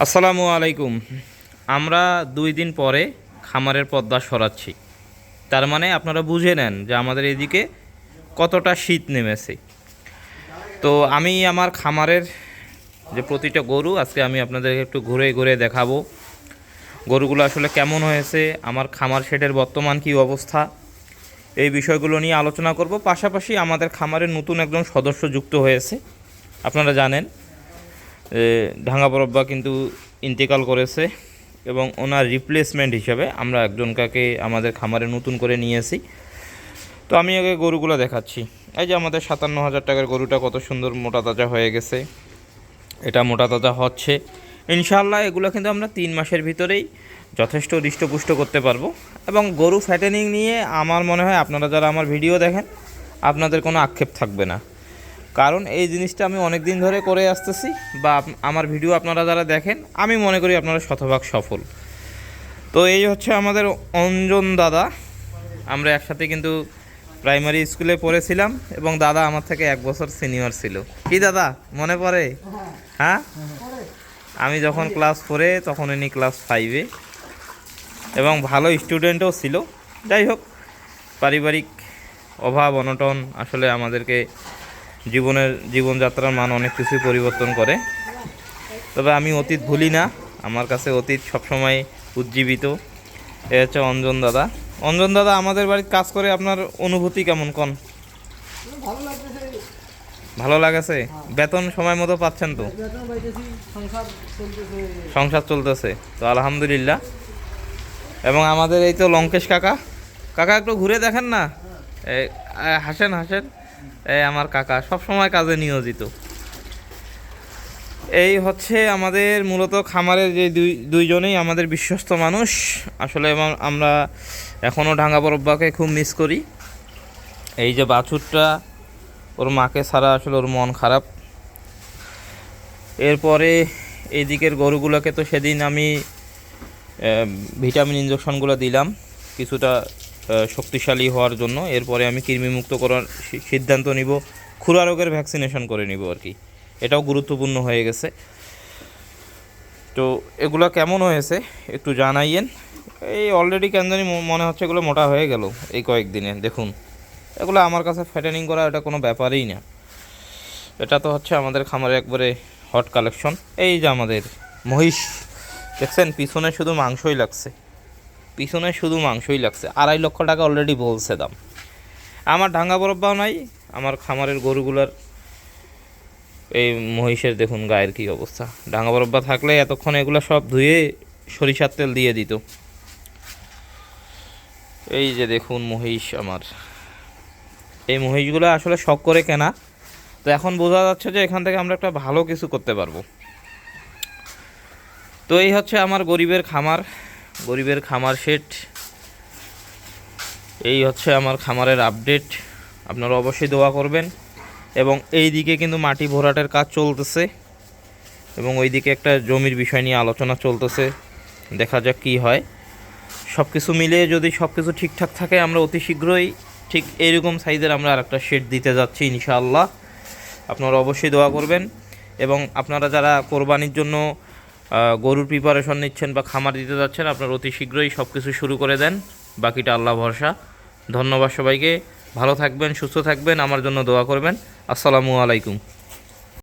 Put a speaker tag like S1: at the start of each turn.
S1: আসসালামু আলাইকুম। আমরা 2 দিন পরে খামারের পর্দা সরাচ্ছি। তার মানে আপনারা বুঝে নেন যে আমাদের এদিকে কতটা শীত নেমেছে। তো আমি আমার খামারের যে প্রতিটা গরু আজকে আমি আপনাদেরকে একটু ঘুরে ঘুরে দেখাবো গরুগুলো আসলে কেমন হয়েছে, আমার খামার শেডের বর্তমান কী অবস্থা, এই বিষয়গুলো নিয়ে আলোচনা করব। পাশাপাশি আমাদের খামারের নতুন একজন সদস্য যুক্ত হয়েছে। আপনারা জানেন ঢাঙ্গাবরব্বা কিন্তু ইন্তেকাল করেছে এবং ওনার রিপ্লেসমেন্ট হিসাবে আমরা একজনকে আমাদের খামারে নতুন করে নিয়েছি। তো আমি আগে গরুগুলো দেখাচ্ছি। এই যে আমাদের 57,000 টাকার গরুটা কত সুন্দর মোটা তাজা হয়ে গেছে, এটা মোটা তাজা হচ্ছে ইনশাআল্লাহ। এগুলো কিন্তু আমরা 3 মাসের ভিতরেই যথেষ্ট হৃষ্টপুষ্ট করতে পারবো। এবং গরু ফ্যাটেনিং নিয়ে আমার মনে হয় আপনারা যারা আমার ভিডিও দেখেন আপনাদের কোনো আক্ষেপ থাকবে না, কারণ এই জিনিসটা আমি অনেক দিন ধরে করে আসতেছি, বা আমার ভিডিও আপনারা যারা দেখেন আমি মনে করি আপনারা শতভাগ সফল। তো এই হচ্ছে আমাদের অঞ্জন দাদা। আমরা একসাথে কিন্তু প্রাইমারি স্কুলে পড়েছিলাম এবং দাদা আমার থেকে 1 বছর সিনিয়র ছিল। কি দাদা মনে পড়ে? হ্যাঁ, আমি যখন ক্লাস 4-এ তখন ইনি ক্লাস 5-এ এবং ভালো স্টুডেন্টও ছিল। যাই হোক, পারিবারিক অভাব অনটন আসলে আমাদেরকে জীবনযাত্রার মান অনেক কিছুই পরিবর্তন করে। তবে আমি অতীত ভুলি না, আমার কাছে অতীত সবসময় উজ্জীবিত। এ হচ্ছে অঞ্জন দাদা। অঞ্জন দাদা, আমাদের বাড়িতে কাজ করে আপনার অনুভূতি কেমন কোন? ভালো লাগেছে? বেতন সময় মতো পাচ্ছেন তো? সংসার চলতেছে তো আলহামদুলিল্লাহ। এবং আমাদের এই তো লঙ্কেশ কাকা, কাকা একটু ঘুরে দেখেন না, হাসেন হাসেন। এই আমার কাকা সব সময় কাজে নিয়োজিত। এই হচ্ছে আমাদের মূলত খামারের যে দুইজনেই আমাদের বিশ্বস্ত মানুষ আসলে। আমরা এখনও ঢাঙ্গাবরব্বাকে খুব মিস করি। এই যে বাছুরটা, ওর মাকে ছাড়া আসলে ওর মন খারাপ। এরপরে এই দিকের গরুগুলোকে তো সেদিন আমি ভিটামিন ইঞ্জেকশনগুলো দিলাম কিছুটা শক্তিশালী হওয়ার জন্য। এরপরে আমি কৃমিমুক্ত করার সিদ্ধান্ত নিব, খুরা রোগের ভ্যাকসিনেশন করে নিব আর কি, এটাও গুরুত্বপূর্ণ হয়ে গেছে। তো এগুলো কেমন হয়েছে একটু জানাইয়েন। এই অলরেডি কেন জানি মনে হচ্ছে এগুলো মোটা হয়ে গেল এই কয়েকদিনে। দেখুন, এগুলো আমার কাছে ফ্যাটেনিং করা এটা কোনো ব্যাপারই না। এটা তো হচ্ছে আমাদের খামারে একবারে হট কালেকশন। এই যে আমাদের মহিষ দেখছেন, পিছনে শুধু মাংসই লাগছে, পিছনে শুধু মাংসই লাগছে। 2.5 লক্ষ টাকা অলরেডি বলছে দাম। আমার ঢাঙ্গাবরব্বাও নাই, আমার খামারের গরুগুলার এই মহিষের দেখুন গায়ের কী অবস্থা। ঢাঙ্গাবরব্বা থাকলে এতক্ষণ এগুলো সব ধুয়ে সরিষার তেল দিয়ে দিত। এই যে দেখুন মহিষ আমার, এই মহিষগুলো আসলে শখ করে কেনা। তো এখন বোঝা যাচ্ছে যে এখান থেকে আমরা একটা ভালো কিছু করতে পারবো। তো এই হচ্ছে আমার গরিবের খামার শেড। এই হচ্ছে আমার খামারের আপডেট। আপনারা অবশ্যই দোয়া করবেন। এবং এই দিকে কিন্তু মাটি ভরাটের কাজ চলতেছে এবং ওই দিকে একটা জমির বিষয় নিয়ে আলোচনা চলতেছে, দেখা যাক কী হয়। সব কিছু মিলিয়ে যদি সব কিছু ঠিকঠাক থাকে আমরা অতি শীঘ্রই ঠিক এইরকম সাইজের আমরা আরেকটা শেড দিতে যাচ্ছি ইনশাআল্লাহ। আপনারা অবশ্যই দোয়া করবেন। এবং আপনারা যারা কোরবানির জন্য গরুর প্রিপারেশন নিচ্ছেন বা খামার দিতে যাচ্ছেন, আপনারা অতি শীঘ্রই সব কিছু শুরু করে দেন, বাকিটা আল্লাহ ভরসা। ধন্যবাদ সবাইকে, ভালো থাকবেন, সুস্থ থাকবেন, আমার জন্য দোয়া করবেন। আসসালামু আলাইকুম।